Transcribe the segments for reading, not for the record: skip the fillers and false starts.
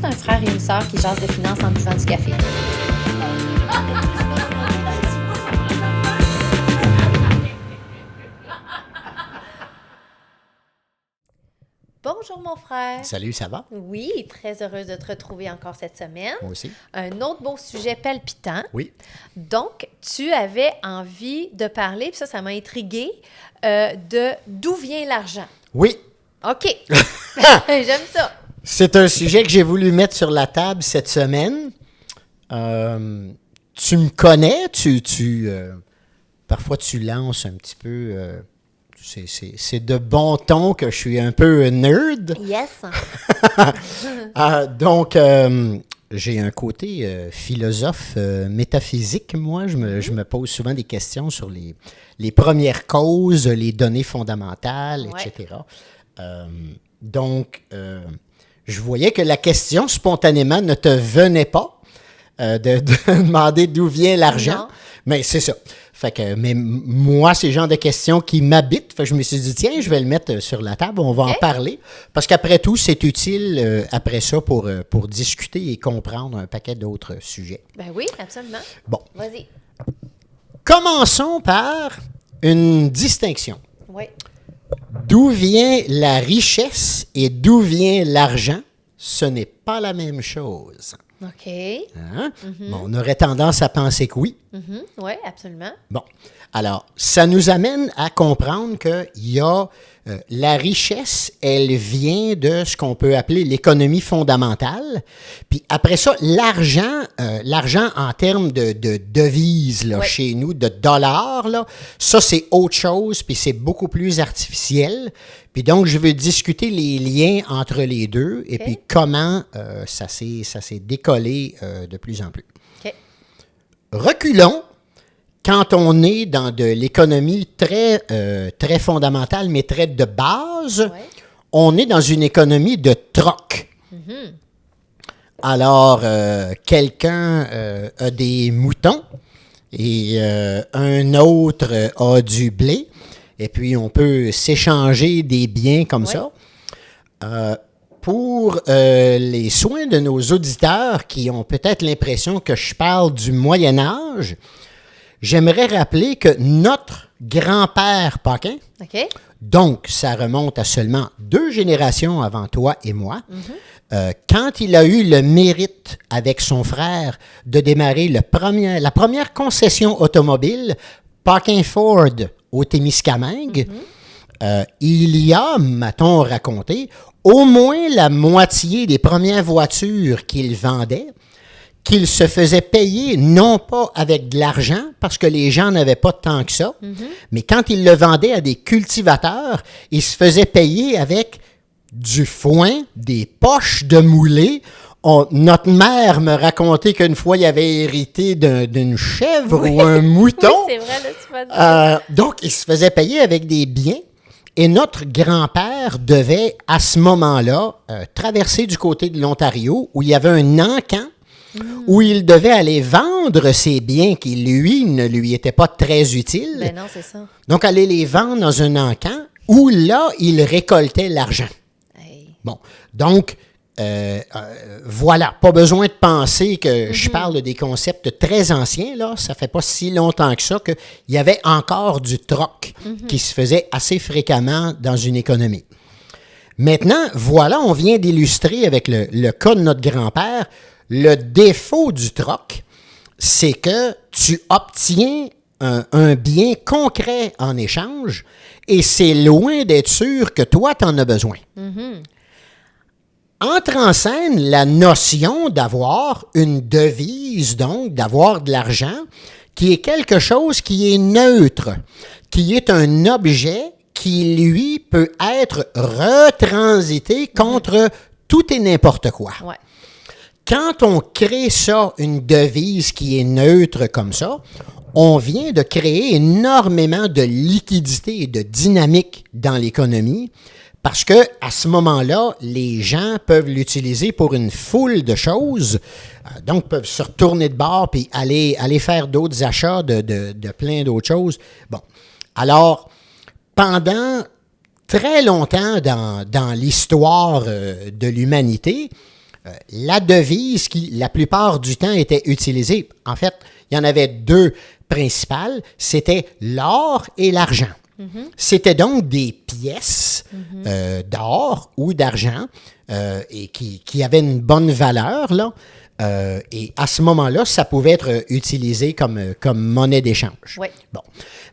juste un frère et une sœur qui jasent de finances en buvant du café. Bonjour mon frère. Salut, ça va? Oui, très heureuse de te retrouver encore cette semaine. Moi aussi. Un autre beau sujet palpitant. Oui. Donc, tu avais envie de parler, puis ça m'a intriguée, de d'où vient l'argent. Oui. OK. J'aime ça. C'est un sujet que j'ai voulu mettre sur la table cette semaine. Tu me connais, parfois tu lances un petit peu... c'est de bon ton que je suis un peu nerd. Yes. Donc, j'ai un côté philosophe métaphysique, moi. Je me pose souvent des questions sur les premières causes, les données fondamentales, etc. Donc, je voyais que la question, spontanément, ne te venait pas de demander d'où vient l'argent. Non. Mais c'est ça. Mais moi, c'est le genre de questions qui m'habitent. Fait que je me suis dit, tiens, je vais le mettre sur la table, on va en parler. Parce qu'après tout, c'est utile après ça pour discuter et comprendre un paquet d'autres sujets. Ben oui, absolument. Bon. Vas-y. Commençons par une distinction. Oui. D'où vient la richesse et d'où vient l'argent, ce n'est pas la même chose. OK. Hein? Bon, on aurait tendance à penser que oui. Oui, absolument. Bon, alors, ça nous amène à comprendre qu'il y a la richesse, elle vient de ce qu'on peut appeler l'économie fondamentale. Puis après ça, l'argent en termes de devises là, chez nous, de dollars, là, ça c'est autre chose, puis c'est beaucoup plus artificiel. Puis donc, je veux discuter les liens entre les deux et puis comment ça s'est décollé de plus en plus. OK. Reculons. Quand on est dans de l'économie très fondamentale, mais très de base, on est dans une économie de troc. Alors, quelqu'un a des moutons et un autre a du blé, et puis on peut s'échanger des biens comme ça. Pour les soins de nos auditeurs qui ont peut-être l'impression que je parle du Moyen Âge, j'aimerais rappeler que notre grand-père Paquin, donc ça remonte à seulement 2 générations avant toi et moi, quand il a eu le mérite avec son frère de démarrer la première concession automobile, Paquin Ford au Témiscamingue, il y a, m'a-t-on raconté, au moins la moitié des premières voitures qu'il vendait, qu'il se faisait payer non pas avec de l'argent, parce que les gens n'avaient pas tant que ça, mais quand il le vendait à des cultivateurs, il se faisait payer avec du foin, des poches de moulée. Notre mère me racontait qu'une fois, il avait hérité d'une chèvre ou un mouton. Oui, c'est vrai, là, tu vas dire. Donc, il se faisait payer avec des biens. Et notre grand-père devait, à ce moment-là, traverser du côté de l'Ontario, où il y avait un encan, où il devait aller vendre ses biens qui, lui, ne lui étaient pas très utiles. Ben non, c'est ça. Donc, aller les vendre dans un encan, où là, il récoltait l'argent. Hey. Bon, donc, voilà, pas besoin de penser que je parle des concepts très anciens, là. Ça fait pas si longtemps que ça qu'il y avait encore du troc qui se faisait assez fréquemment dans une économie. Maintenant, voilà, on vient d'illustrer avec le cas de notre grand-père. Le défaut du troc, c'est que tu obtiens un bien concret en échange et c'est loin d'être sûr que toi, tu en as besoin. Entre en scène la notion d'avoir une devise, donc d'avoir de l'argent, qui est quelque chose qui est neutre, qui est un objet qui, lui, peut être retransité contre tout et n'importe quoi. Ouais. Quand on crée ça, une devise qui est neutre comme ça, on vient de créer énormément de liquidité et de dynamique dans l'économie parce que à ce moment-là, les gens peuvent l'utiliser pour une foule de choses, donc peuvent se retourner de bord puis aller faire d'autres achats de plein d'autres choses. Bon, alors, pendant très longtemps dans l'histoire de l'humanité, La devise qui, la plupart du temps, était utilisée, en fait, il y en avait deux principales, c'était l'or et l'argent. C'était donc des pièces d'or ou d'argent et qui avaient une bonne valeur, là. Et à ce moment-là, ça pouvait être utilisé comme monnaie d'échange. Oui. Bon.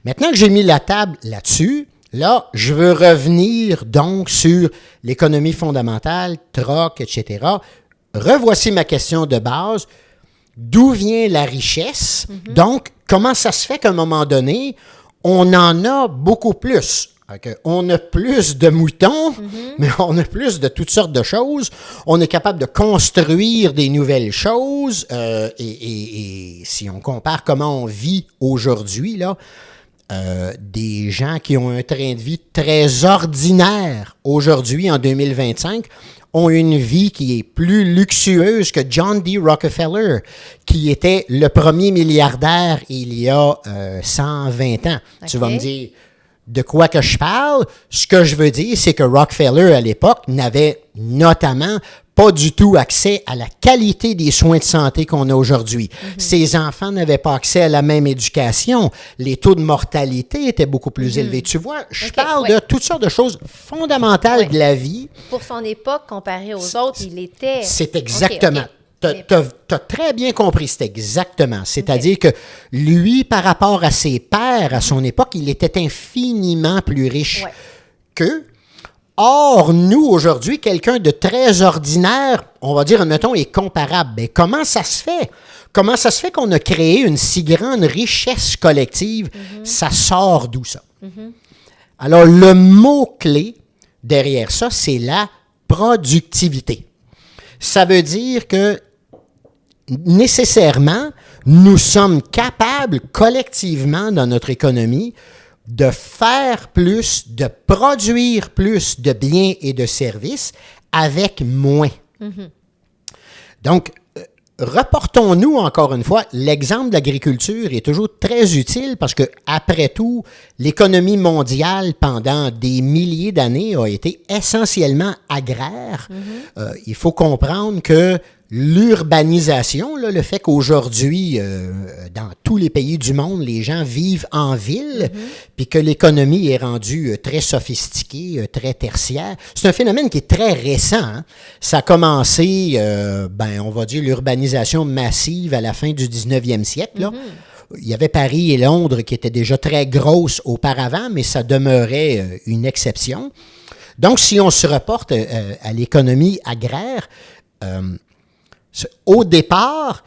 Maintenant que j'ai mis la table là-dessus, là, je veux revenir donc sur l'économie fondamentale, troc, etc. Revoici ma question de base. D'où vient la richesse? Donc, comment ça se fait qu'à un moment donné, on en a beaucoup plus? Okay. On a plus de moutons, mais on a plus de toutes sortes de choses. On est capable de construire des nouvelles choses. Et si on compare comment on vit aujourd'hui, là, des gens qui ont un train de vie très ordinaire aujourd'hui, en 2025, ont une vie qui est plus luxueuse que John D. Rockefeller, qui était le premier milliardaire il y a 120 ans. Okay. Tu vas me dire de quoi que je parle. Ce que je veux dire, c'est que Rockefeller, à l'époque, n'avait notamment pas du tout accès à la qualité des soins de santé qu'on a aujourd'hui. Ses enfants n'avaient pas accès à la même éducation. Les taux de mortalité étaient beaucoup plus élevés. Tu vois, je parle de toutes sortes de choses fondamentales de la vie. Pour son époque, comparé aux autres, il était... C'est exactement... Tu as très bien compris, c'est exactement. C'est-à-dire que lui, par rapport à ses pairs à son époque, il était infiniment plus riche qu'eux. Or, nous, aujourd'hui, quelqu'un de très ordinaire, on va dire, admettons, est comparable. Mais comment ça se fait? Comment ça se fait qu'on a créé une si grande richesse collective? Ça sort d'où, ça? Alors, le mot-clé derrière ça, c'est la productivité. Ça veut dire que nécessairement, nous sommes capables collectivement dans notre économie de faire plus, de produire plus de biens et de services avec moins. Donc, reportons-nous encore une fois, l'exemple de l'agriculture est toujours très utile parce que, après tout, l'économie mondiale pendant des milliers d'années a été essentiellement agraire. Il faut comprendre que l'urbanisation, là, le fait qu'aujourd'hui, dans tous les pays du monde, les gens vivent en ville, puis que l'économie est rendue très sophistiquée, très tertiaire, c'est un phénomène qui est très récent. Hein? Ça a commencé, on va dire, l'urbanisation massive à la fin du 19e siècle. Là. Il y avait Paris et Londres qui étaient déjà très grosses auparavant, mais ça demeurait une exception. Donc, si on se reporte à l'économie agraire, au départ,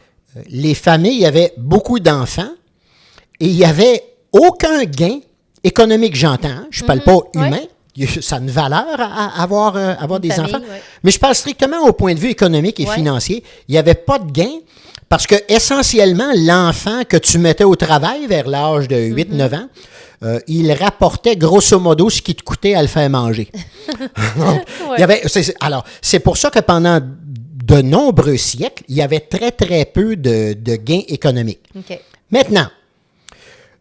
les familles avaient beaucoup d'enfants et il n'y avait aucun gain économique, j'entends. Hein? Je ne parle pas humain. Ça a une valeur à avoir des enfants. Mais je parle strictement au point de vue économique et financier. Il n'y avait pas de gain parce que, essentiellement, l'enfant que tu mettais au travail vers l'âge de 8-9 ans, il rapportait grosso modo ce qui te coûtait à le faire manger. Alors, c'est pour ça que pendant de nombreux siècles, il y avait très, très peu de gains économiques. Maintenant,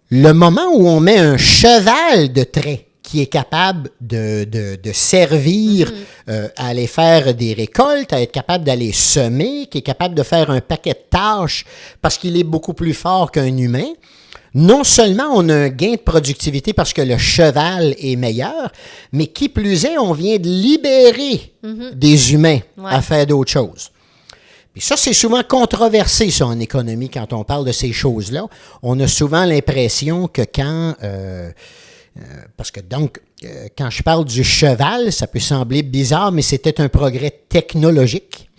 le moment où on met un cheval de trait qui est capable de servir à aller faire des récoltes, à être capable d'aller semer, qui est capable de faire un paquet de tâches parce qu'il est beaucoup plus fort qu'un humain, non seulement on a un gain de productivité parce que le cheval est meilleur, mais qui plus est, on vient de libérer des humains à faire d'autres choses. Puis ça, c'est souvent controversé, ça, en économie, quand on parle de ces choses-là. On a souvent l'impression que quand... parce que donc, quand je parle du cheval, ça peut sembler bizarre, mais c'était un progrès technologique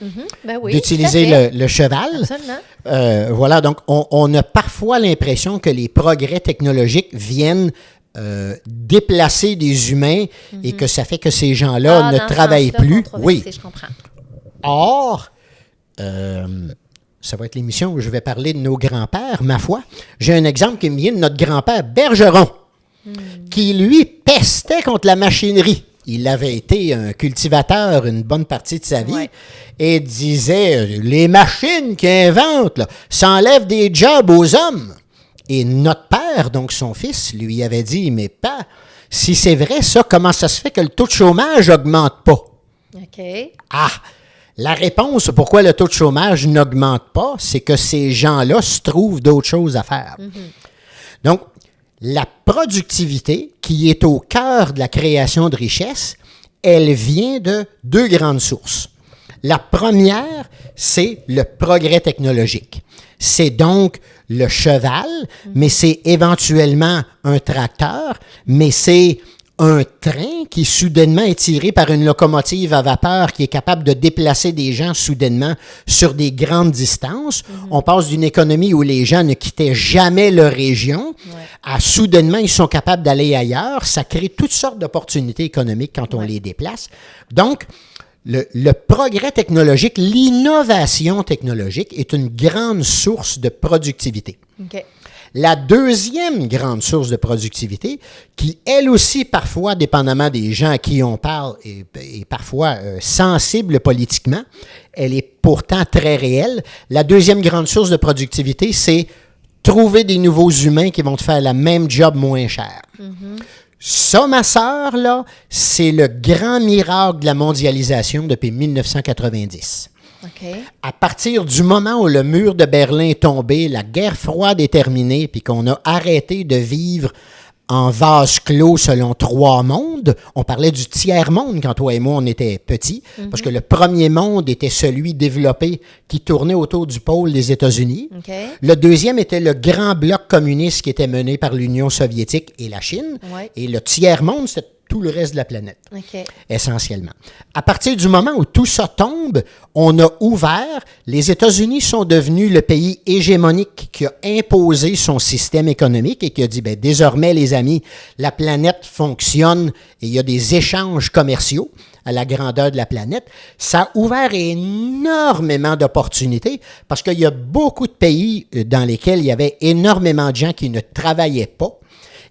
d'utiliser le cheval. Absolument. Voilà, donc on a parfois l'impression que les progrès technologiques viennent déplacer des humains et que ça fait que ces gens-là ne travaillent plus. Oui. Je comprends. Or, ça va être l'émission où je vais parler de nos grands-pères, ma foi. J'ai un exemple qui me vient de notre grand-père Bergeron, qui, lui, pestait contre la machinerie. Il avait été un cultivateur une bonne partie de sa vie et disait « Les machines qu'ils inventent, là, ça enlève des jobs aux hommes. » Et notre père, donc son fils, lui avait dit « Mais pas, si c'est vrai ça, comment ça se fait que le taux de chômage n'augmente pas? » Ah! La réponse pourquoi le taux de chômage n'augmente pas, c'est que ces gens-là se trouvent d'autres choses à faire. Donc, la productivité, qui est au cœur de la création de richesse, elle vient de deux grandes sources. La première, c'est le progrès technologique. C'est donc le cheval, mais c'est éventuellement un tracteur, mais c'est un train qui soudainement est tiré par une locomotive à vapeur qui est capable de déplacer des gens soudainement sur des grandes distances. On passe d'une économie où les gens ne quittaient jamais leur région à soudainement ils sont capables d'aller ailleurs. Ça crée toutes sortes d'opportunités économiques quand on les déplace. Donc, le progrès technologique, l'innovation technologique est une grande source de productivité. OK. La deuxième grande source de productivité, qui elle aussi parfois, dépendamment des gens à qui on parle, est parfois sensible politiquement, elle est pourtant très réelle. La deuxième grande source de productivité, c'est trouver des nouveaux humains qui vont te faire le même job moins cher. Ça, ma sœur, là, c'est le grand miracle de la mondialisation depuis 1990. OK. À partir du moment où le mur de Berlin est tombé, la guerre froide est terminée, puis qu'on a arrêté de vivre en vase clos selon trois mondes, on parlait du tiers-monde quand toi et moi on était petits, parce que le premier monde était celui développé qui tournait autour du pôle des États-Unis. Okay. Le deuxième était le grand bloc communiste qui était mené par l'Union soviétique et la Chine. Ouais. Et le tiers-monde, c'était tout le reste de la planète, essentiellement. À partir du moment où tout ça tombe, on a ouvert, les États-Unis sont devenus le pays hégémonique qui a imposé son système économique et qui a dit, bien, désormais, les amis, la planète fonctionne et il y a des échanges commerciaux à la grandeur de la planète. Ça a ouvert énormément d'opportunités parce qu'il y a beaucoup de pays dans lesquels il y avait énormément de gens qui ne travaillaient pas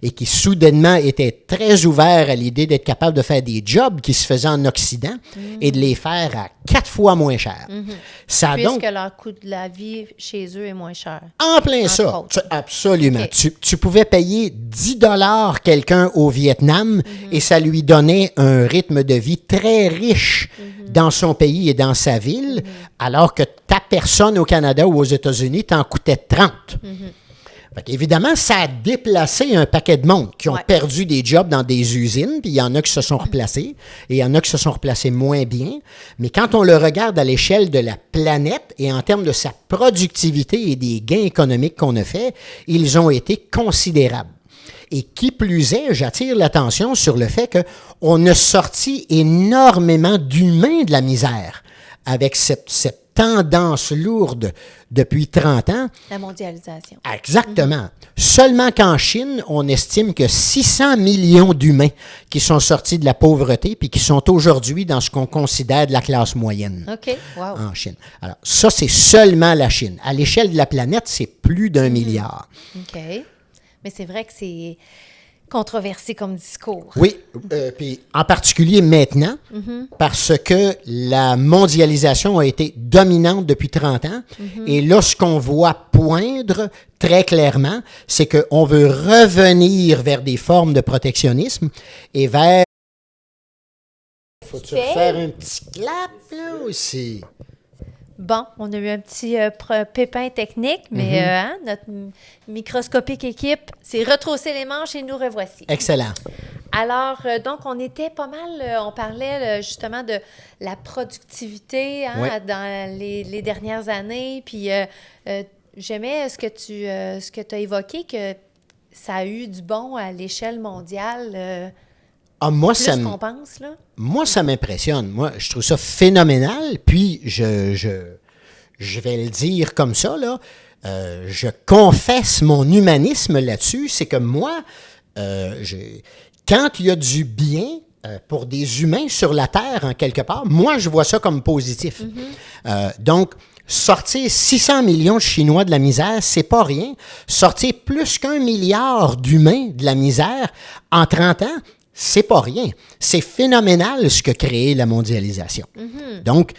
et qui soudainement étaient très ouverts à l'idée d'être capables de faire des jobs qui se faisaient en Occident et de les faire à 4 fois moins cher. Ça a Puisque donc, leur coût de la vie chez eux est moins cher. en plein ça, absolument. Tu pouvais payer 10 $ quelqu'un au Vietnam et ça lui donnait un rythme de vie très riche dans son pays et dans sa ville, alors que ta personne au Canada ou aux États-Unis t'en coûtait 30. Évidemment, ça a déplacé un paquet de monde qui ont perdu des jobs dans des usines, puis il y en a qui se sont replacés, et il y en a qui se sont replacés moins bien. Mais quand on le regarde à l'échelle de la planète et en termes de sa productivité et des gains économiques qu'on a fait, ils ont été considérables. Et qui plus est, j'attire l'attention sur le fait qu'on a sorti énormément d'humains de la misère avec cette tendance lourde depuis 30 ans. La mondialisation. Exactement. Seulement qu'en Chine, on estime que 600 millions d'humains qui sont sortis de la pauvreté puis qui sont aujourd'hui dans ce qu'on considère de la classe moyenne. OK. Wow. En Chine. Alors, ça, c'est seulement la Chine. À l'échelle de la planète, c'est plus d'1 milliard. OK. Mais c'est vrai que c'est controversé comme discours. Oui, puis en particulier maintenant, parce que la mondialisation a été dominante depuis 30 ans. Et là, ce qu'on voit poindre très clairement, c'est qu'on veut revenir vers des formes de protectionnisme et vers... Faut-tu faire un petit clap, là, aussi? Bon, on a eu un petit pépin technique, mais notre microscopique équipe s'est retroussé les manches et nous revoici. Excellent. Alors, donc, on était pas mal, on parlait justement de la productivité dans les dernières années, puis j'aimais ce que tu as évoqué, que ça a eu du bon à l'échelle mondiale. Moi, plus qu'on pense, là. Moi, ça m'impressionne. Moi, je trouve ça phénoménal. Puis, je vais le dire comme ça, là. Je confesse mon humanisme là-dessus. C'est que moi, quand il y a du bien pour des humains sur la Terre, en quelque part, moi, je vois ça comme positif. Donc, sortir 600 millions de Chinois de la misère, c'est pas rien. Sortir plus qu'1 milliard d'humains de la misère en 30 ans, c'est pas rien. C'est phénoménal ce que crée la mondialisation. Donc,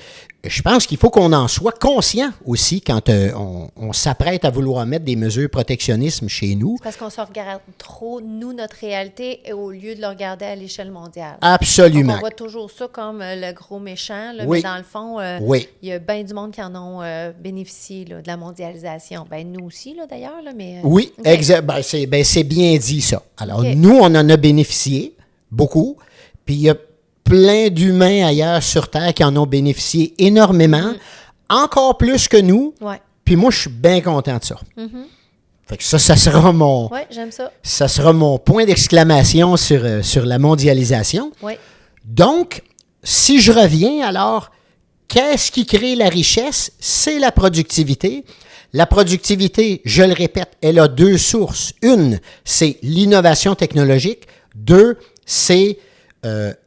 je pense qu'il faut qu'on en soit conscient aussi quand on s'apprête à vouloir mettre des mesures protectionnisme chez nous. C'est parce qu'on se regarde trop, nous, notre réalité, au lieu de le regarder à l'échelle mondiale. Absolument. Donc, on voit toujours ça comme le gros méchant, là, oui. mais dans le fond, il y a bien du monde qui en ont bénéficié là, de la mondialisation. Ben, nous aussi, là, d'ailleurs. Là, mais, oui, okay. exact. C'est bien dit, ça. Alors, nous, on en a bénéficié, beaucoup, puis il y a plein d'humains ailleurs sur Terre qui en ont bénéficié énormément, encore plus que nous. Ouais. Puis moi, je suis bien content de ça. Fait que ça sera mon... Oui, j'aime ça. Ça sera mon point d'exclamation sur la mondialisation. Oui. Donc, si je reviens, alors, qu'est-ce qui crée la richesse? C'est la productivité. La productivité, je le répète, elle a deux sources. Une, c'est l'innovation technologique. Deux, c'est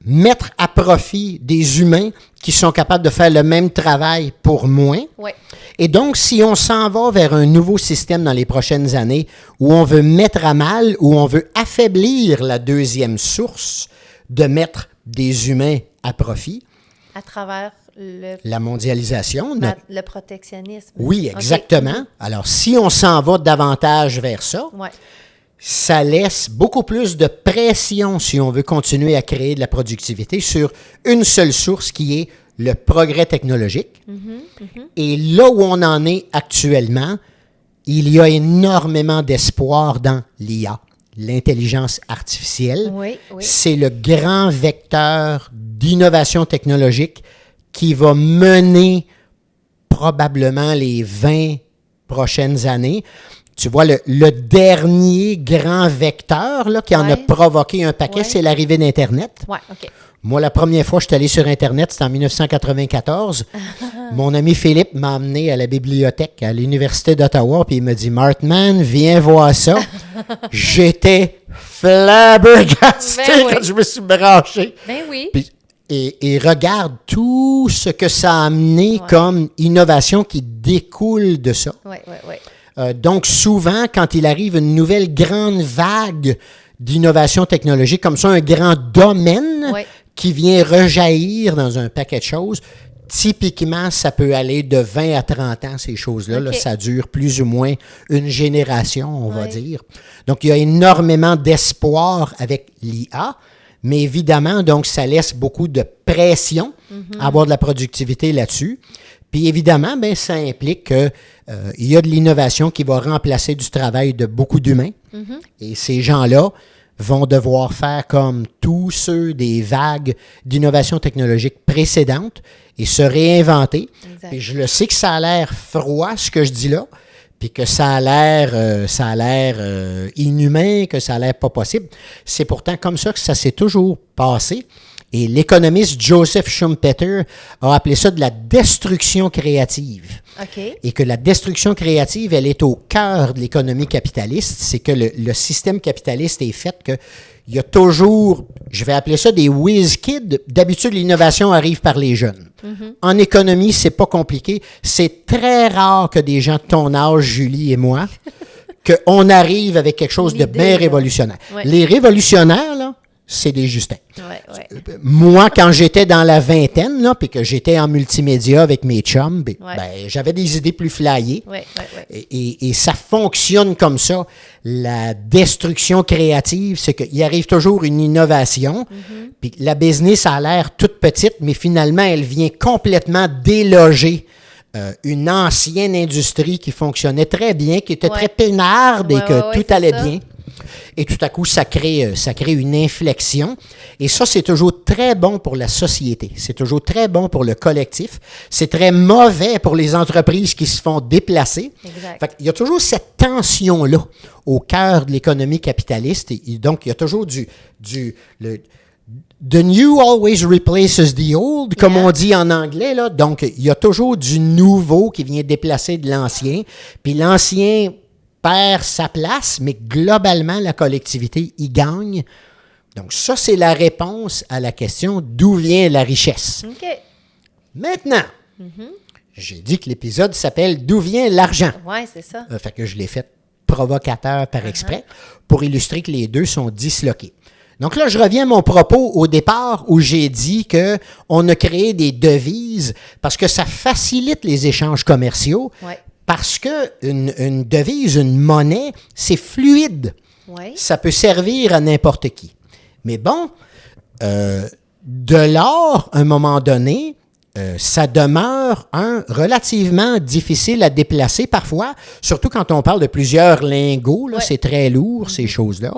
mettre à profit des humains qui sont capables de faire le même travail pour moins. Oui. Et donc, si on s'en va vers un nouveau système dans les prochaines années où on veut mettre à mal, où on veut affaiblir la deuxième source de mettre des humains à profit. À travers la mondialisation. Le protectionnisme. Oui, exactement. Okay. Alors, si on s'en va davantage vers ça, ça laisse beaucoup plus de pression si on veut continuer à créer de la productivité sur une seule source qui est le progrès technologique. Et là où on en est actuellement, il y a énormément d'espoir dans l'IA, l'intelligence artificielle. Oui. C'est le grand vecteur d'innovation technologique qui va mener probablement les 20 prochaines années. Tu vois, le dernier grand vecteur là, qui en a provoqué un paquet, c'est l'arrivée d'Internet. Oui, OK. Moi, la première fois que je suis allé sur Internet, c'était en 1994. Mon ami Philippe m'a amené à la bibliothèque à l'Université d'Ottawa, puis il m'a dit « Martman, viens voir ça. » J'étais flabbergasté quand je me suis branché. Ben oui. Puis, et regarde tout ce que ça a amené comme innovation qui découle de ça. Oui. Donc, souvent, quand il arrive une nouvelle grande vague d'innovation technologique, comme ça, un grand domaine qui vient rejaillir dans un paquet de choses, typiquement, ça peut aller de 20 à 30 ans, ces choses-là. Là, ça dure plus ou moins une génération, on va dire. Donc, il y a énormément d'espoir avec l'IA, mais évidemment, donc, ça laisse beaucoup de pression à avoir de la productivité là-dessus. Puis évidemment, ben, ça implique qu'il y a de l'innovation qui va remplacer du travail de beaucoup d'humains. Et ces gens-là vont devoir faire comme tous ceux des vagues d'innovation technologique précédentes et se réinventer. Exact. Et je le sais que ça a l'air froid, ce que je dis là, puis que ça a l'air inhumain, que ça a l'air pas possible. C'est pourtant comme ça que ça s'est toujours passé. Et l'économiste Joseph Schumpeter a appelé ça de la destruction créative. Okay. Et que la destruction créative, elle est au cœur de l'économie capitaliste. C'est que le système capitaliste est fait que il y a toujours, je vais appeler ça des whiz kids. D'habitude, l'innovation arrive par les jeunes. En économie, c'est pas compliqué. C'est très rare que des gens de ton âge, Julie et moi, qu'on arrive avec quelque chose de bien révolutionnaire. Ouais. Les révolutionnaires, là, c'est des Justins. Moi, quand j'étais dans la vingtaine, là, puis que j'étais en multimédia avec mes chums, ben, j'avais des idées plus flyées. Et ça fonctionne comme ça. La destruction créative, c'est qu'il arrive toujours une innovation. Puis la business a l'air toute petite, mais finalement, elle vient complètement déloger une ancienne industrie qui fonctionnait très bien, qui était très peinarde et que tout allait bien. Et tout à coup, ça crée une inflexion. Et ça, c'est toujours très bon pour la société. C'est toujours très bon pour le collectif. C'est très mauvais pour les entreprises qui se font déplacer. Fait qu'il y a toujours cette tension-là au cœur de l'économie capitaliste. Et donc, il y a toujours The new always replaces the old, comme on dit en anglais, là. Donc, il y a toujours du nouveau qui vient déplacer de l'ancien. Puis l'ancien perd sa place, mais globalement, la collectivité y gagne. Donc, ça, c'est la réponse à la question d'où vient la richesse. Okay. Maintenant, j'ai dit que l'épisode s'appelle D'où vient l'argent? Oui, c'est ça. Fait que je l'ai fait provocateur par exprès pour illustrer que les deux sont disloqués. Donc là, je reviens à mon propos au départ où j'ai dit qu'on a créé des devises parce que ça facilite les échanges commerciaux, parce qu'une devise, une monnaie, c'est fluide. Ça peut servir à n'importe qui. Mais bon, de l'or, à un moment donné, ça demeure relativement difficile à déplacer parfois, surtout quand on parle de plusieurs lingots, là, c'est très lourd, ces choses-là.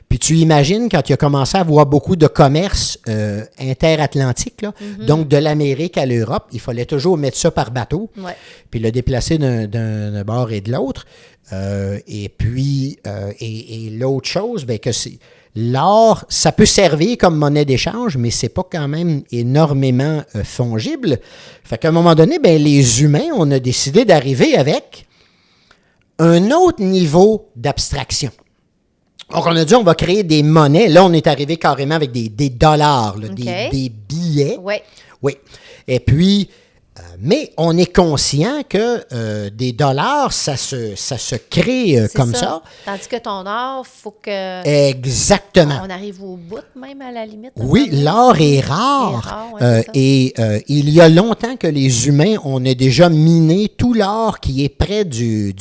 Puis tu imagines quand il a commencé à avoir beaucoup de commerce interatlantique, là, donc de l'Amérique à l'Europe, il fallait toujours mettre ça par bateau, puis le déplacer d'un bord et de l'autre. Et puis, et l'autre chose, bien que c'est... L'or, ça peut servir comme monnaie d'échange, mais c'est pas quand même énormément fongible. Fait qu'à un moment donné, ben, les humains, on a décidé d'arriver avec un autre niveau d'abstraction. Donc, on a dit, on va créer des monnaies. Là, on est arrivé carrément avec des dollars, là, des billets. Oui. Et puis... mais on est conscient que des dollars, ça se crée comme ça. Tandis que ton or, il faut que... Exactement. On arrive au bout même à la limite. Oui, l'or est rare. Et il y a longtemps que les humains, on a déjà miné tout l'or qui est près de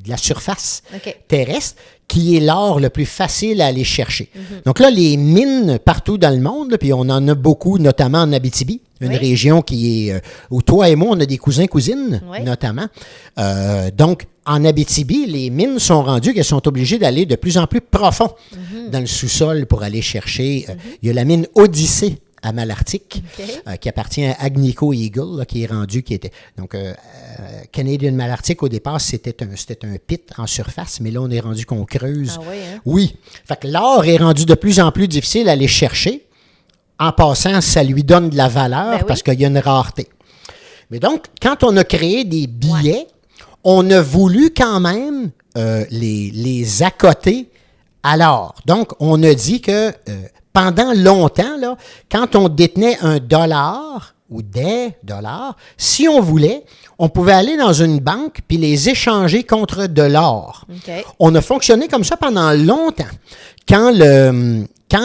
la surface terrestre, qui est l'or le plus facile à aller chercher. Donc là, les mines partout dans le monde, puis on en a beaucoup, notamment en Abitibi, une région qui est où toi et moi, on a des cousins-cousines, notamment. Donc, en Abitibi, les mines sont rendues qu'elles sont obligées d'aller de plus en plus profond dans le sous-sol pour aller chercher. Il y a la mine Odyssée à Malartic, qui appartient à Agnico Eagle, là, qui est rendu, qui était... Donc, Canadian Malartic, au départ, c'était un pit en surface, mais là, on est rendu qu'on creuse. Ah oui, hein? Oui. Fait que l'or est rendu de plus en plus difficile à aller chercher. En passant, ça lui donne de la valeur parce qu'il y a une rareté. Mais donc, quand on a créé des billets, on a voulu quand même les accoter à l'or. Donc, on a dit que pendant longtemps, là, quand on détenait un dollar ou des dollars, si on voulait, on pouvait aller dans une banque puis les échanger contre de l'or. On a fonctionné comme ça pendant longtemps. Quand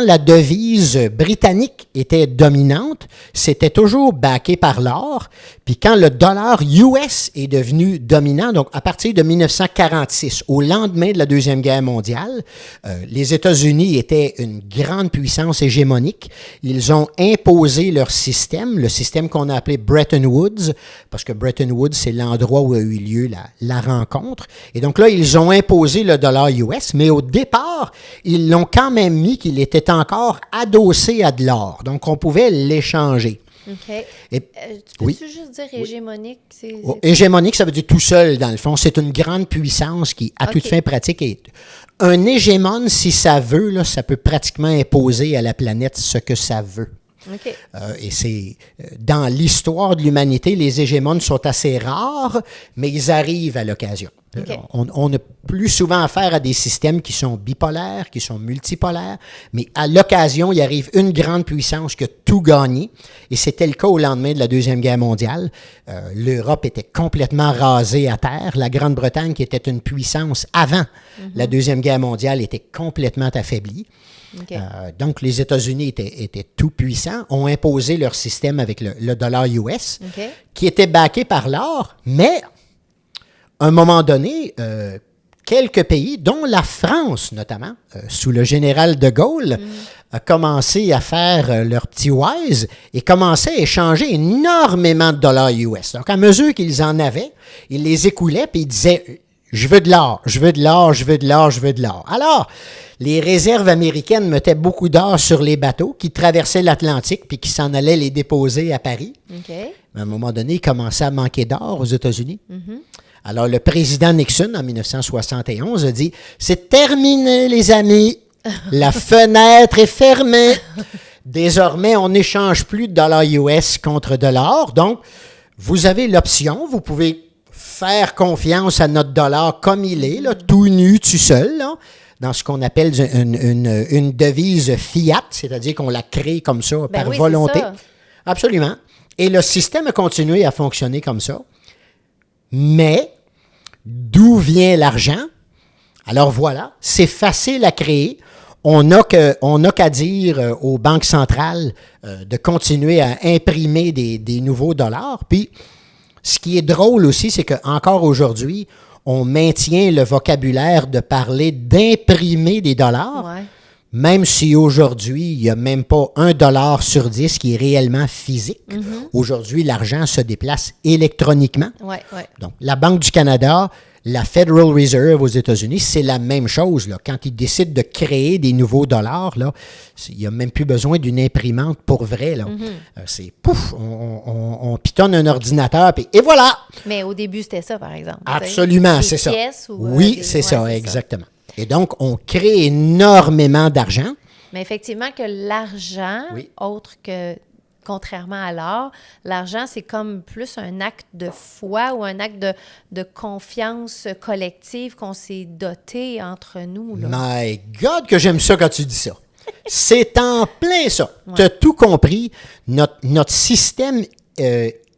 la devise britannique était dominante, c'était toujours backé par l'or. Puis quand le dollar US est devenu dominant, donc à partir de 1946, au lendemain de la Deuxième Guerre mondiale, les États-Unis étaient une grande puissance hégémonique. Ils ont imposé leur système, le système qu'on a appelé Bretton Woods, parce que Bretton Woods, c'est l'endroit où a eu lieu la rencontre. Et donc là, ils ont imposé le dollar US, mais au départ, ils l'ont quand même mis qu'il était encore adossé à de l'or. Donc, on pouvait l'échanger. Tu peux-tu juste dire hégémonique? Hégémonique, ça veut dire tout seul, dans le fond. C'est une grande puissance qui, à toute fin pratique, est... Un hégémone, si ça veut, là, ça peut pratiquement imposer à la planète ce que ça veut. Et c'est dans l'histoire de l'humanité, les hégémones sont assez rares, mais ils arrivent à l'occasion. On a plus souvent affaire à des systèmes qui sont bipolaires, qui sont multipolaires, mais à l'occasion, il arrive une grande puissance qui a tout gagné. Et c'était le cas au lendemain de la Deuxième Guerre mondiale. L'Europe était complètement rasée à terre. La Grande-Bretagne, qui était une puissance avant la Deuxième Guerre mondiale, était complètement affaiblie. Donc, les États-Unis étaient tout puissants, ont imposé leur système avec le dollar US, qui était backé par l'or, mais à un moment donné, quelques pays, dont la France notamment, sous le général de Gaulle, a commencé à faire leur petit wise et commençait à échanger énormément de dollars US. Donc, à mesure qu'ils en avaient, ils les écoulaient puis ils disaient « Je veux de l'or, je veux de l'or, je veux de l'or, je veux de l'or. » Alors, les réserves américaines mettaient beaucoup d'or sur les bateaux qui traversaient l'Atlantique puis qui s'en allaient les déposer à Paris. Mais à un moment donné, il commençait à manquer d'or aux États-Unis. Alors, le président Nixon, en 1971, a dit « C'est terminé, les amis. La fenêtre est fermée. Désormais, on n'échange plus de dollars US contre de l'or. Donc, vous avez l'option. Vous pouvez faire confiance à notre dollar comme il est, là, tout nu, tout seul, là, dans ce qu'on appelle une devise fiat, c'est-à-dire qu'on la crée comme ça par volonté. Absolument. Et le système a continué à fonctionner comme ça. Mais d'où vient l'argent? Alors voilà, c'est facile à créer. on n'a qu'à dire aux banques centrales de continuer à imprimer des nouveaux dollars. Puis, ce qui est drôle aussi, c'est qu'encore aujourd'hui, on maintient le vocabulaire de parler d'imprimer des dollars, même si aujourd'hui, il n'y a même pas 1 dollar sur 10 qui est réellement physique. Aujourd'hui, l'argent se déplace électroniquement. Donc, la Banque du Canada, la Federal Reserve aux États-Unis, c'est la même chose. Là. Quand ils décident de créer des nouveaux dollars, là, il n'y a même plus besoin d'une imprimante pour vrai. Là. C'est pouf, on pitonne un ordinateur, et voilà! Mais au début, c'était ça, par exemple. Absolument, c'est ça. Oui, c'est ça, exactement. Et donc, on crée énormément d'argent. Mais effectivement que l'argent, autre que... Contrairement à l'art, l'argent, c'est comme plus un acte de foi ou un acte de confiance collective qu'on s'est doté entre nous. Là. My God, que j'aime ça quand tu dis ça. C'est en plein ça. Tu as tout compris. Notre système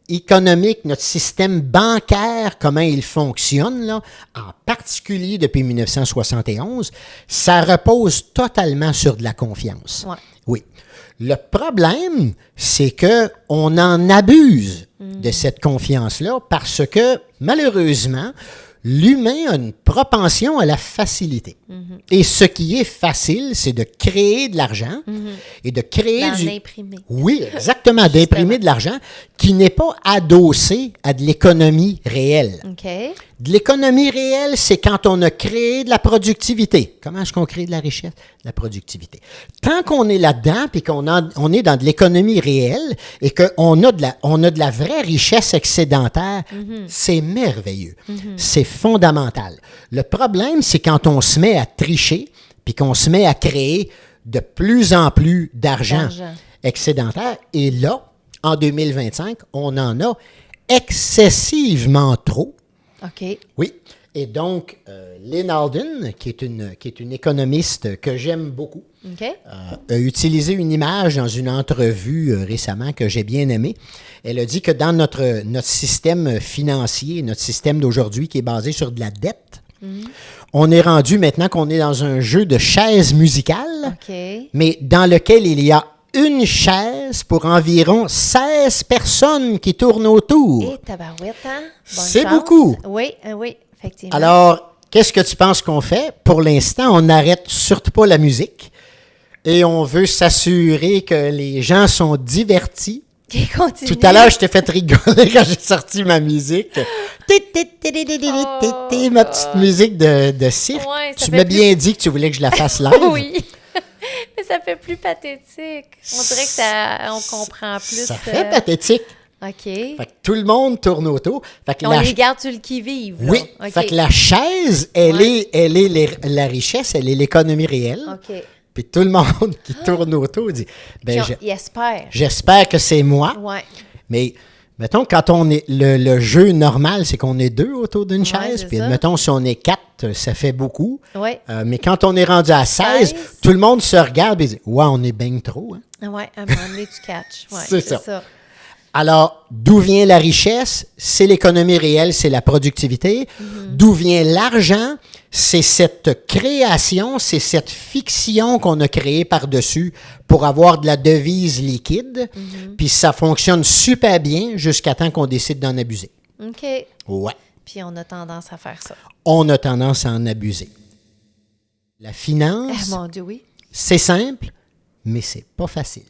économique, notre système bancaire, comment il fonctionne, là, en particulier depuis 1971, ça repose totalement sur de la confiance. Oui. Le problème, c'est qu'on en abuse de cette confiance-là parce que, malheureusement, l'humain a une propension à la facilité. Et ce qui est facile, c'est de créer de l'argent et de créer d'imprimer. Oui, exactement, d'imprimer de l'argent qui n'est pas adossé à de l'économie réelle. De l'économie réelle, c'est quand on a créé de la productivité. Comment est-ce qu'on crée de la richesse? De la productivité. Tant qu'on est là-dedans puis on est dans de l'économie réelle et qu'on a de la vraie richesse excédentaire, c'est merveilleux. C'est fondamental. Le problème, c'est quand on se met à tricher puis qu'on se met à créer de plus en plus d'argent excédentaire. Et là, en 2025, on en a excessivement trop. Oui. Et donc, Lynn Alden, qui est une économiste que j'aime beaucoup, a utilisé une image dans une entrevue récemment que j'ai bien aimée. Elle a dit que dans notre système financier, notre système d'aujourd'hui qui est basé sur de la dette, on est rendu maintenant qu'on est dans un jeu de chaises musicales, mais dans lequel il y a une chaise pour environ 16 personnes qui tournent autour. Et tabarouette, hein? C'est beaucoup. Oui, effectivement. Alors, qu'est-ce que tu penses qu'on fait? Pour l'instant, on n'arrête surtout pas la musique et on veut s'assurer que les gens sont divertis. Tout à l'heure, je t'ai fait rigoler quand j'ai sorti ma musique. Ma petite musique de cirque. Tu m'as bien dit que tu voulais que je la fasse live. Oui. Mais ça fait plus pathétique. On dirait que on comprend plus. Ça fait pathétique. Fait que tout le monde tourne autour. Fait que on les garde sur le qui-vive. Oui. Fait que la chaise, elle est la richesse, elle est l'économie réelle. Puis tout le monde qui tourne autour dit, il espère. J'espère que c'est moi. Mais mettons, quand on est le jeu normal, c'est qu'on est 2 autour d'une chaise. Puis mettons, si on est 4, ça fait beaucoup. Mais quand on est rendu à 16, tout le monde se regarde et dit, on est bien trop. Hein? À un moment donné, tu catches. C'est ça. Alors, d'où vient la richesse? C'est l'économie réelle, c'est la productivité. D'où vient l'argent? C'est cette création, c'est cette fiction qu'on a créée par-dessus pour avoir de la devise liquide. Puis ça fonctionne super bien jusqu'à temps qu'on décide d'en abuser. Ouais. Puis on a tendance à faire ça. On a tendance à en abuser. La finance, mon Dieu, oui. C'est simple, mais c'est pas facile.